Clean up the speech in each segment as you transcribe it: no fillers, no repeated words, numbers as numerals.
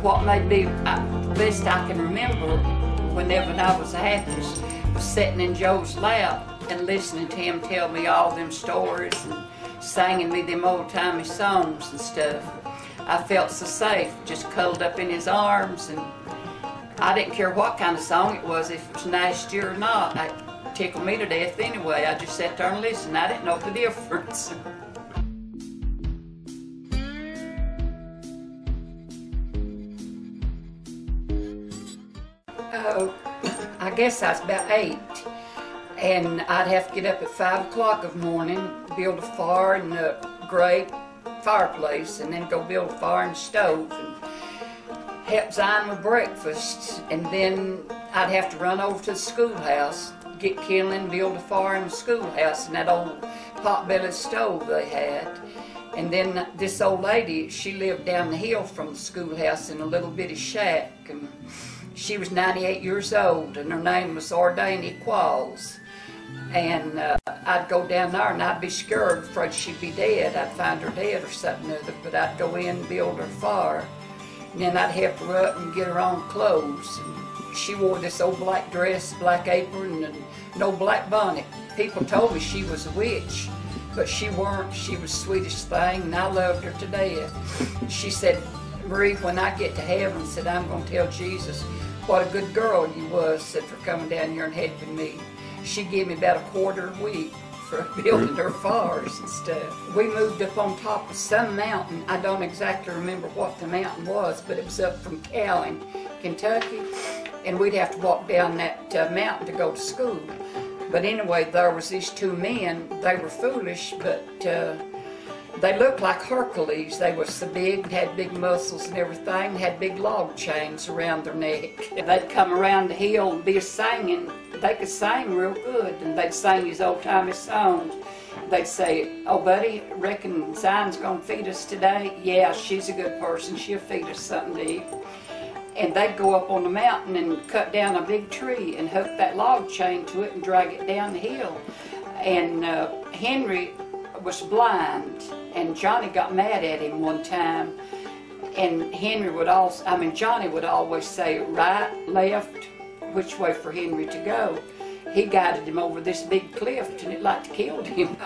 What made me the best I can remember whenever I was the happiest was sitting in Joe's lap and listening to him tell me all them stories and singing me them old-timey songs and stuff. I felt so safe, just cuddled up in his arms, and I didn't care what kind of song it was, if it was nasty or not. It tickled me to death anyway. I just sat there and listened. I didn't know the difference. I guess I was about 8, and I'd have to get up at 5 o'clock of the morning, build a fire and a great fireplace, and then go build a fire and stove, and help Zion with breakfast. And then I'd have to run over to the schoolhouse, get kindling, build a fire in the schoolhouse, and that old pot-bellied stove they had. And then this old lady, she lived down the hill from the schoolhouse in a little bitty shack, and she was 98 years old, and her name was Qualls. And I'd go down there, and I'd be scared, afraid she'd be dead. I'd find her dead or something or other, but I'd go in and build her fire. And then I'd help her up and get her on clothes. And she wore this old black dress, black apron, and no black bonnet. People told me she was a witch, but she weren't. She was the sweetest thing, and I loved her to death. She said, "Marie, when I get to heaven," said, "I'm going to tell Jesus what a good girl you was," said, "for coming down here and helping me." She gave me about $25 a week for building her fires and stuff. We moved up on top of some mountain. I don't exactly remember what the mountain was, but it was up from Callan, Kentucky, and we'd have to walk down that mountain to go to school. But anyway, there was these two men. They were foolish, but they looked like Hercules. They were so big, had big muscles and everything, had big log chains around their neck. They'd come around the hill and be singing. They could sing real good, and they'd sing these old-timey songs. They'd say, "Oh, buddy, reckon Zion's gonna feed us today?" "Yeah, she's a good person. She'll feed us something to eat." And they'd go up on the mountain and cut down a big tree and hook that log chain to it and drag it down the hill. And Henry was blind, and Johnny got mad at him one time, and Johnny would always say right, left, which way for Henry to go. He guided him over this big cliff, and it like killed him.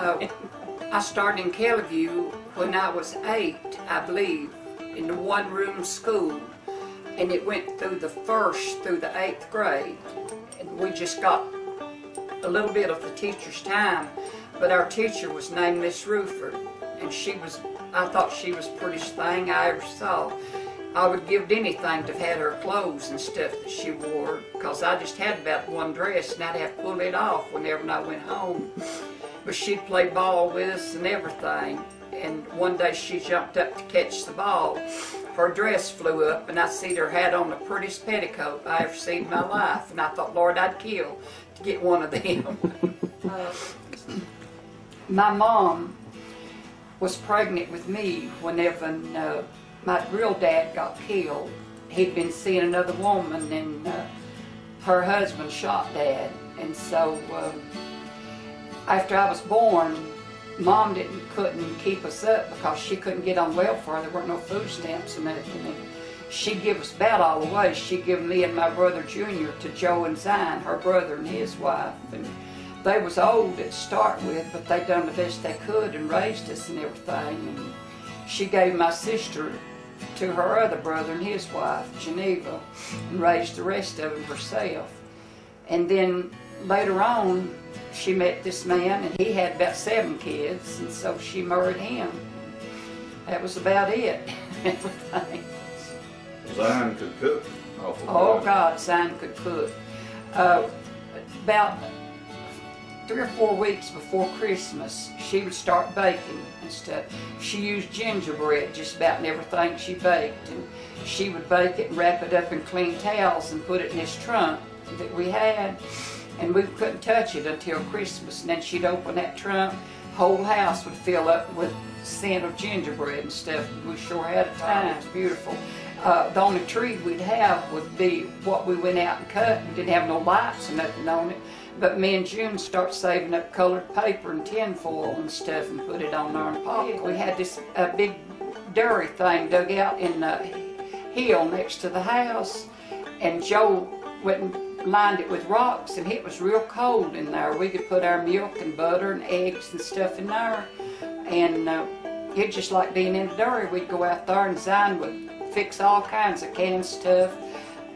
I started in Kellyview when I was 8, I believe, in the one-room school, and it went through the 1st through the 8th grade, and we just got a little bit of the teacher's time. But our teacher was named Miss Ruford, and I thought she was the prettiest thing I ever saw. I would give anything to have had her clothes and stuff that she wore, because I just had about one dress, and I'd have to pull it off whenever I went home. But she'd play ball with us and everything, and one day she jumped up to catch the ball. Her dress flew up, and I seen her had on the prettiest petticoat I ever seen in my life, and I thought, Lord, I'd kill to get one of them. My mom was pregnant with me whenever my real dad got killed. He'd been seeing another woman, and her husband shot Dad. And so after I was born, Mom couldn't keep us up because she couldn't get on welfare. There weren't no food stamps or nothing. And she'd give us about all the way. She'd give me and my brother Junior to Joe and Zion, her brother and his wife. And they was old to start with, but they done the best they could and raised us and everything. And she gave my sister to her other brother and his wife, Geneva, and raised the rest of them herself. And then later on, she met this man, and he had about 7 kids, and so she married him. That was about it. Everything. Zion could cook. Oh God, Zion could cook. About 3 or 4 weeks before Christmas, she would start baking and stuff. She used gingerbread just about in everything she baked, and she would bake it and wrap it up in clean towels and put it in this trunk that we had, and we couldn't touch it until Christmas. And then she'd open that trunk, whole house would fill up with scent of gingerbread and stuff. We sure had a time. It's beautiful. The only tree we'd have would be what we went out and cut. We didn't have no lights or nothing on it. But me and June start saving up colored paper and tinfoil and stuff and put it on our pocket. We had this big dairy thing dug out in the hill next to the house, and Joe went and lined it with rocks, and it was real cold in there. We could put our milk and butter and eggs and stuff in there, and it just like being in the dairy. We'd go out there, and Zion would fix all kinds of canned stuff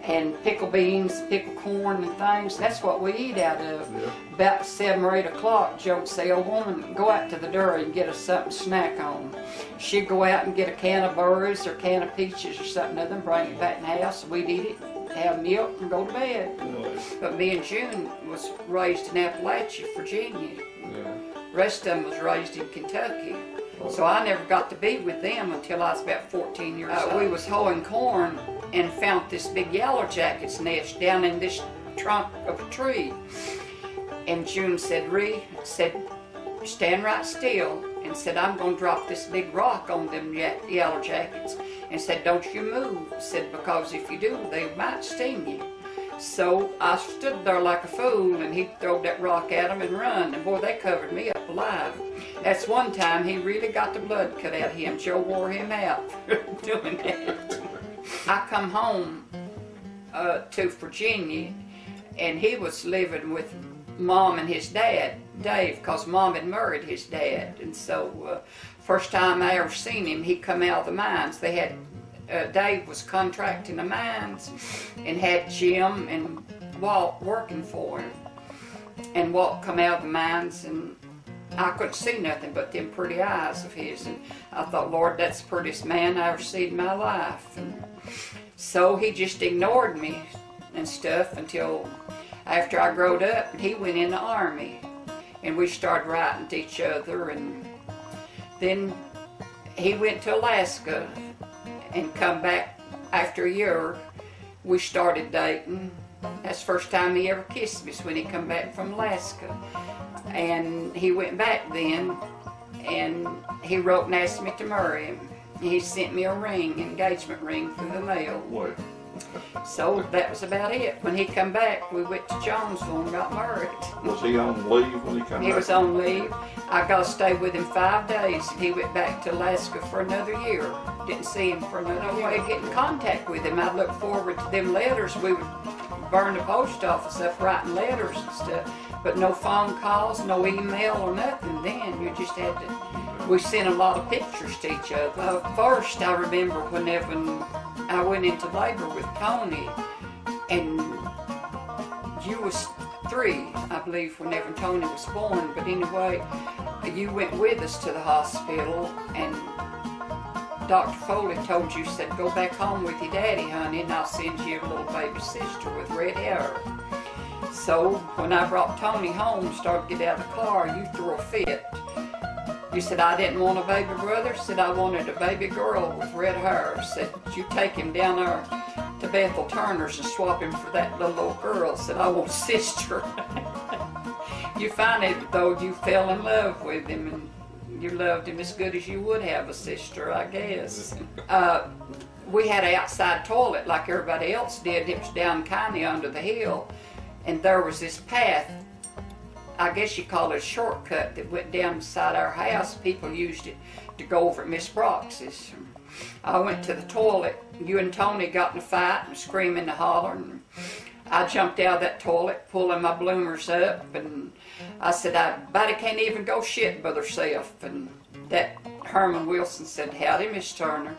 and pickle beans, pickle corn and things. That's what we eat out of. Yeah. About 7 or 8 o'clock, Joe would say, "Oh woman, go out to the dairy and get us something to snack on." She'd go out and get a can of berries or a can of peaches or something other and bring it back in the house, and we'd eat it, have milk, and go to bed. Nice. But me and June was raised in Appalachia, Virginia. Yeah. The rest of them was raised in Kentucky. So I never got to be with them until I was about 14 years old. We was hoeing corn and found this big yellow jacket's nest down in this trunk of a tree. And June said, "Ree," said, "stand right still," and said, "I'm going to drop this big rock on them yellow jackets." And said, "Don't you move," said, "because if you do, they might sting you." So I stood there like a fool, and he threw that rock at them and run, and boy, they covered me up alive. That's one time he really got the blood cut out of him. Joe wore him out for doing that. I come home to Virginia, and he was living with Mom and his dad, Dave, because Mom had married his dad. And so first time I ever seen him, he come out of the mines. They had Dave was contracting the mines and had Jim and Walt working for him. And Walt come out of the mines, and I couldn't see nothing but them pretty eyes of his. And I thought, Lord, that's the prettiest man I ever seen in my life. And so he just ignored me and stuff until after I growed up, and he went in the Army. And we started writing to each other. And then he went to Alaska and come back after a year. We started dating. That's the first time he ever kissed me, was when he come back from Alaska. And he went back then, and he wrote and asked me to marry him. He sent me a ring, engagement ring, through the mail. What? So that was about it. When he come back, we went to Jonesville and got married. Was he on leave when he came back? He was on leave. I got to stay with him 5 days, and he went back to Alaska for another year. Didn't see him for another year. I'd get in contact with him. I'd look forward to them letters. We would burn the post office up writing letters and stuff, but no phone calls, no email or nothing then. You just had to, we sent a lot of pictures to each other. First, I remember whenever I went into labor with Tony, and you was 3, I believe, whenever Tony was born. But anyway, you went with us to the hospital, and Dr. Foley told you, said, "Go back home with your daddy, honey, and I'll send you a little baby sister with red hair." So when I brought Tony home, started to get out of the car, you threw a fit. You said, "I didn't want a baby brother," said, "I wanted a baby girl with red hair." Said, "You take him down there to Eldridge Turner's and swap him for that little girl." Said, "I want a sister." You finally, though, you fell in love with him, and you loved him as good as you would have a sister, I guess. We had an outside toilet like everybody else did. It was down kind of under the hill, and there was this path, I guess you call it a shortcut, that went down beside our house. People used it to go over at Miss Brox's. I went to the toilet. You and Tony got in a fight and screaming and hollering. I jumped out of that toilet, pulling my bloomers up, and I said, "Everybody can't even go shit by themselves." And that Herman Wilson said, "Howdy, Miss Turner."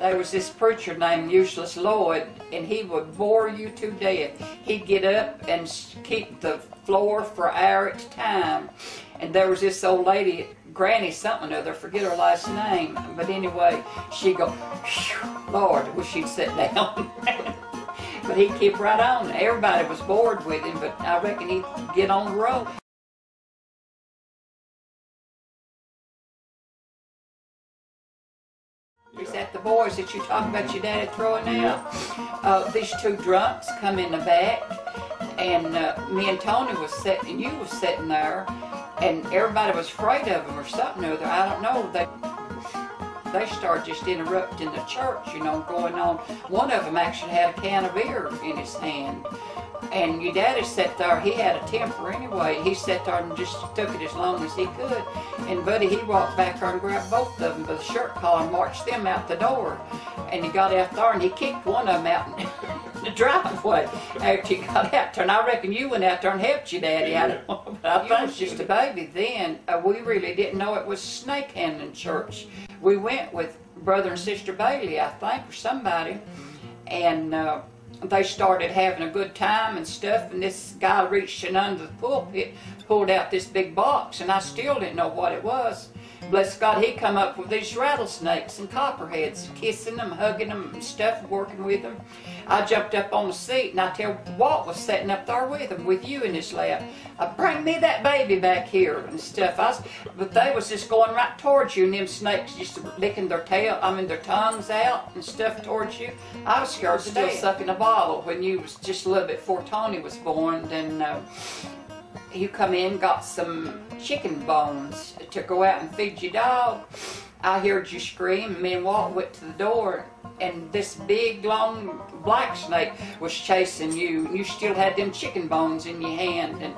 There was this preacher named Useless Lloyd, and he would bore you to death. He'd get up and keep the floor for an hour at a time. And there was this old lady, Granny something or other, forget her last name, but anyway, she'd go, "Lord, I wish she'd sit down." But he'd keep right on. Everybody was bored with him, but I reckon he'd get on the road. Is that the boys that you talk about your daddy throwing out? These 2 drunks come in the back, and me and Tony was sitting, and you was sitting there, and everybody was afraid of them or something or other. I don't know. They started just interrupting the church, you know, going on. One of them actually had a can of beer in his hand. And your daddy sat there, he had a temper anyway. He sat there and just took it as long as he could. And Buddy, he walked back there and grabbed both of them by the shirt collar and marched them out the door. And he got out there and he kicked one of them out in the driveway after he got out there. And I reckon you went out there and helped your daddy. I don't know, but I think it was just a baby then. We really didn't know it was snake handling church. We went with Brother and Sister Bailey, I think, or somebody. And they started having a good time and stuff, and this guy reached in under the pulpit, pulled out this big box, and I still didn't know what it was. Bless God, he come up with these rattlesnakes and copperheads, kissing them, hugging them and stuff, working with them. I jumped up on the seat, and I tell Walt was sitting up there with him, with you in his lap. Bring me that baby back here and stuff. But they was just going right towards you, and them snakes just licking their their tongues out and stuff towards you. I was scared, still sucking a bottle when you was just a little bit before Tony was born. Then you come in, got some chicken bones to go out and feed your dog. I heard you scream, and me and Walt went to the door, and this big, long black snake was chasing you, and you still had them chicken bones in your hand. And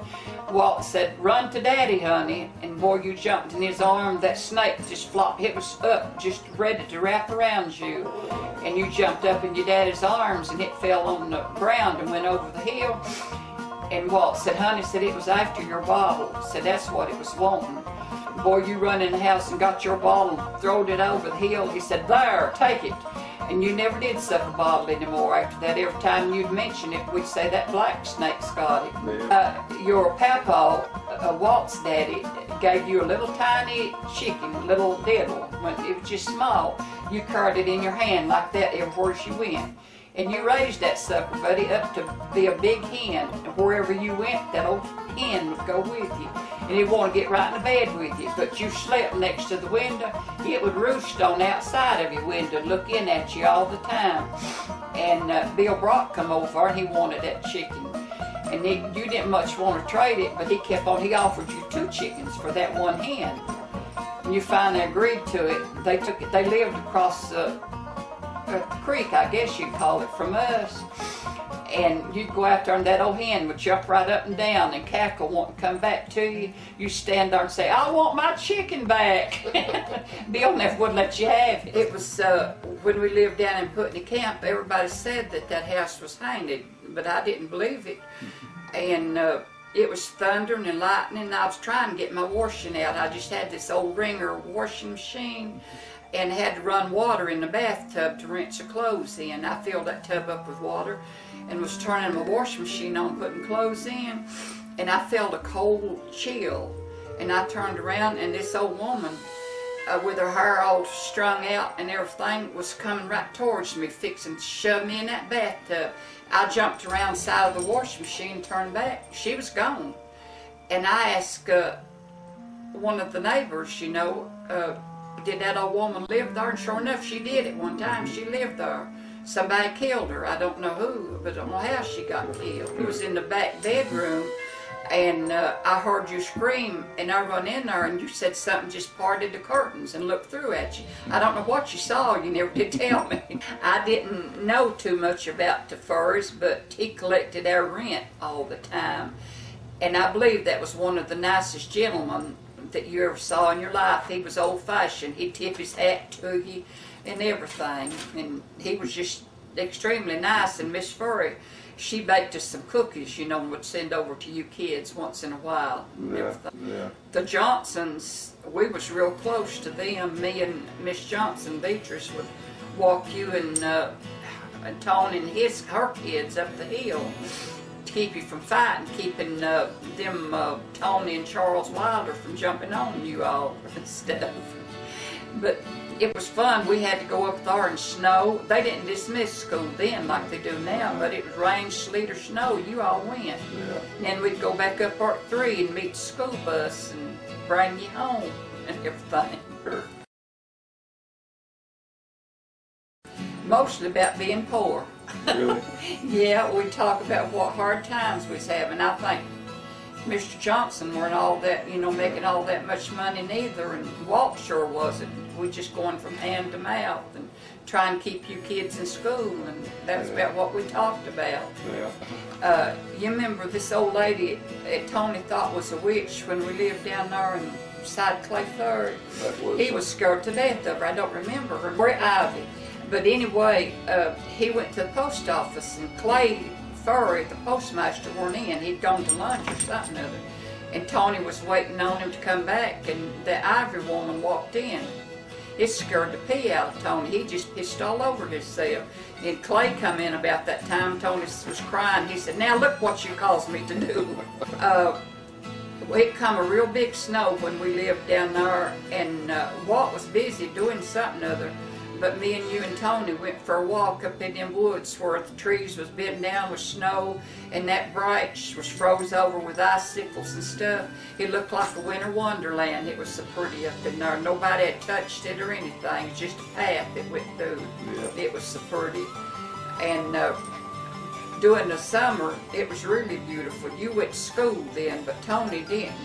Walt said, "Run to Daddy, honey." And boy, you jumped in his arm. That snake just flopped. It was up, just ready to wrap around you. And you jumped up in your daddy's arms, and it fell on the ground and went over the hill. And Walt said, "Honey," said, "it was after your bottle." Said, "That's what it was wanting." Boy, you run in the house and got your bottle, throwed it over the hill. He said, "There, take it." And you never did suck a bottle anymore after that. Every time you'd mention it, we'd say that black snake's got it. Your papa, Walt's daddy, gave you a little tiny chicken, little diddle. When it was just small. You carried it in your hand like that everywhere she went. And you raised that sucker, Buddy, up to be a big hen. And wherever you went, that old hen would go with you. And he'd want to get right in the bed with you. But you slept next to the window. It would roost on the outside of your window, look in at you all the time. And Bill Brock come over and he wanted that chicken. And you didn't much want to trade it, but he kept on. He offered you 2 chickens for that one hen. And you finally agreed to it. They took it. They lived across a creek, I guess you'd call it, from us. And you'd go out there and that old hen would jump right up and down and cackle, want to come back to you. You stand there and say, "I want my chicken back." Bill never would let you have it. It was when we lived down in Putney Camp, everybody said that house was haunted, but I didn't believe it. And it was thundering and lightning, and I was trying to get my washing out. I just had this old Ringer washing machine and had to run water in the bathtub to rinse the clothes in. I filled that tub up with water and was turning my washing machine on, putting clothes in, and I felt a cold chill. And I turned around, and this old woman with her hair all strung out and everything was coming right towards me, fixing to shove me in that bathtub. I jumped around the side of the washing machine, turned back. She was gone. And I asked one of the neighbors, you know, did that old woman live there? And sure enough, she did. At one time, she lived there. Somebody killed her. I don't know who, but I don't know how she got killed. It was in the back bedroom, and I heard you scream, and I run in there, and you said something just parted the curtains and looked through at you. I don't know what you saw. You never did tell me. I didn't know too much about the furs, but he collected our rent all the time. And I believe that was one of the nicest gentlemen that you ever saw in your life. He was old-fashioned. He'd tip his hat to you and everything. And he was just extremely nice. And Miss Furry, she baked us some cookies, you know, and would send over to you kids once in a while. And everything. The Johnsons, we was real close to them. Me and Miss Johnson, Beatrice, would walk you and Tony and her kids up the hill to keep you from fighting, keeping them Tony and Charles Wilder from jumping on you all and stuff. But it was fun. We had to go up there in snow. They didn't dismiss school then like they do now, but it was rain, sleet, or snow. You all went. Yeah. And then we'd go back up Part 3 and meet the school bus and bring you home and everything. Mostly about being poor. Really? Yeah, we talk about what hard times we was having. I think Mr. Johnson weren't all that, you know, making all that much money neither, and Walt sure wasn't. We just going from hand to mouth and trying to keep you kids in school, and that was about what we talked about. Yeah. You remember this old lady that Tony thought was a witch when we lived down there in beside Clay Ferry? He was scared to death of her. I don't remember her. We're Ivy. But anyway, he went to the post office, and Clay Ferry, the postmaster, weren't in. He'd gone to lunch or something or other. And Tony was waiting on him to come back, and the Ivy woman walked in. It scared the pee out of Tony. He just pissed all over himself. And Clay come in about that time. Tony was crying. He said, "Now look what you caused me to do." It come a real big snow when we lived down there, and Walt was busy doing something or other. But me and you and Tony went for a walk up in them woods where the trees was bitten down with snow, and that branch was froze over with icicles and stuff. It looked like a winter wonderland. It was so pretty up in there. Nobody had touched it or anything. It was just a path that went through. Yeah. It was so pretty. And during the summer, it was really beautiful. You went to school then, but Tony didn't.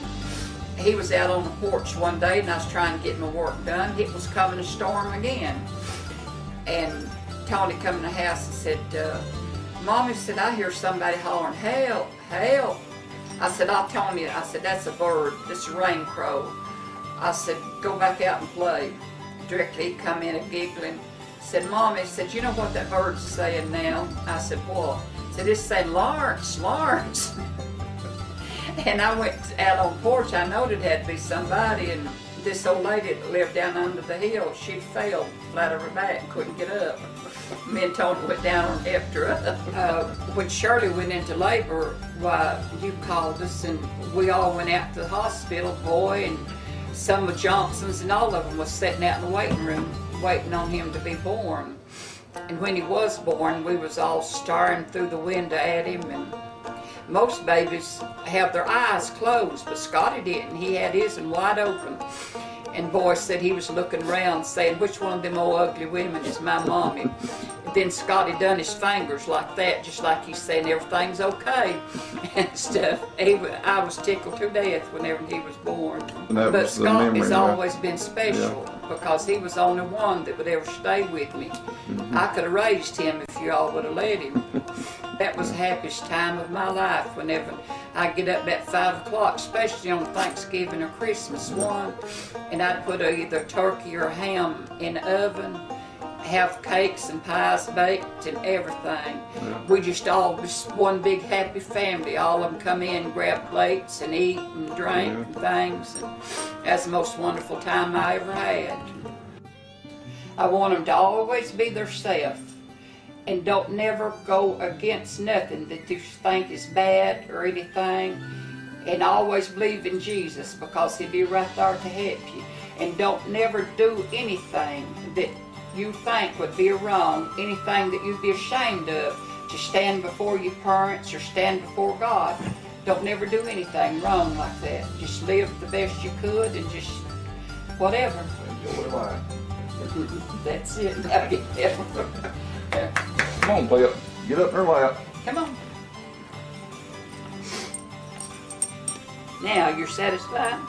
He was out on the porch one day, and I was trying to get my work done. It was coming a storm again. And Tony come in the house and said, "Mommy," said, "I hear somebody hollering, 'Help, help.'" I said, "I'll tell you," I said, "That's a bird, it's a rain crow." I said, "Go back out and play." Directly he come in and giggling. Said, "Mommy," said, "You know what that bird's saying now?" I said, "What?" Said, "It's saying, 'Lawrence, Lawrence.'" And I went out on the porch. I knowed it had to be somebody, and this old lady that lived down under the hill, she'd fell flat on her back and couldn't get up. Me and Tony went down and helped her up. When Shirley went into labor, why, you called us, and we all went out to the hospital, boy, and some of Johnson's, and all of them was sitting out in the waiting room, waiting on him to be born. And when he was born, we was all staring through the window at him, and most babies have their eyes closed, but Scotty didn't. He had his wide open. And boy said he was looking around saying, "Which one of them old ugly women is my mommy?" Then Scotty done his fingers like that, just like he's saying everything's okay and stuff. I was tickled to death whenever he was born. But Scotty's always been special, because he was the only one that would ever stay with me. I could have raised him if you all would have let him. That was the happiest time of my life, whenever I get up at 5 o'clock, especially on Thanksgiving or Christmas one, and I'd put either turkey or ham in the oven, have cakes and pies baked and everything. We just all was one big happy family. All of them come in, grab plates and eat and drink and things. And that's the most wonderful time I ever had. I want them to always be theirself, and don't never go against nothing that you think is bad or anything, and always believe in Jesus, because he'll be right there to help you. And don't never do anything that you think would be wrong, anything that you'd be ashamed of, to stand before your parents or stand before God. Don't never do anything wrong like that. Just live the best you could, and just whatever. Enjoy life. That's it. Come on, Pep. Get up in her lap. Come on. Now, you're satisfied?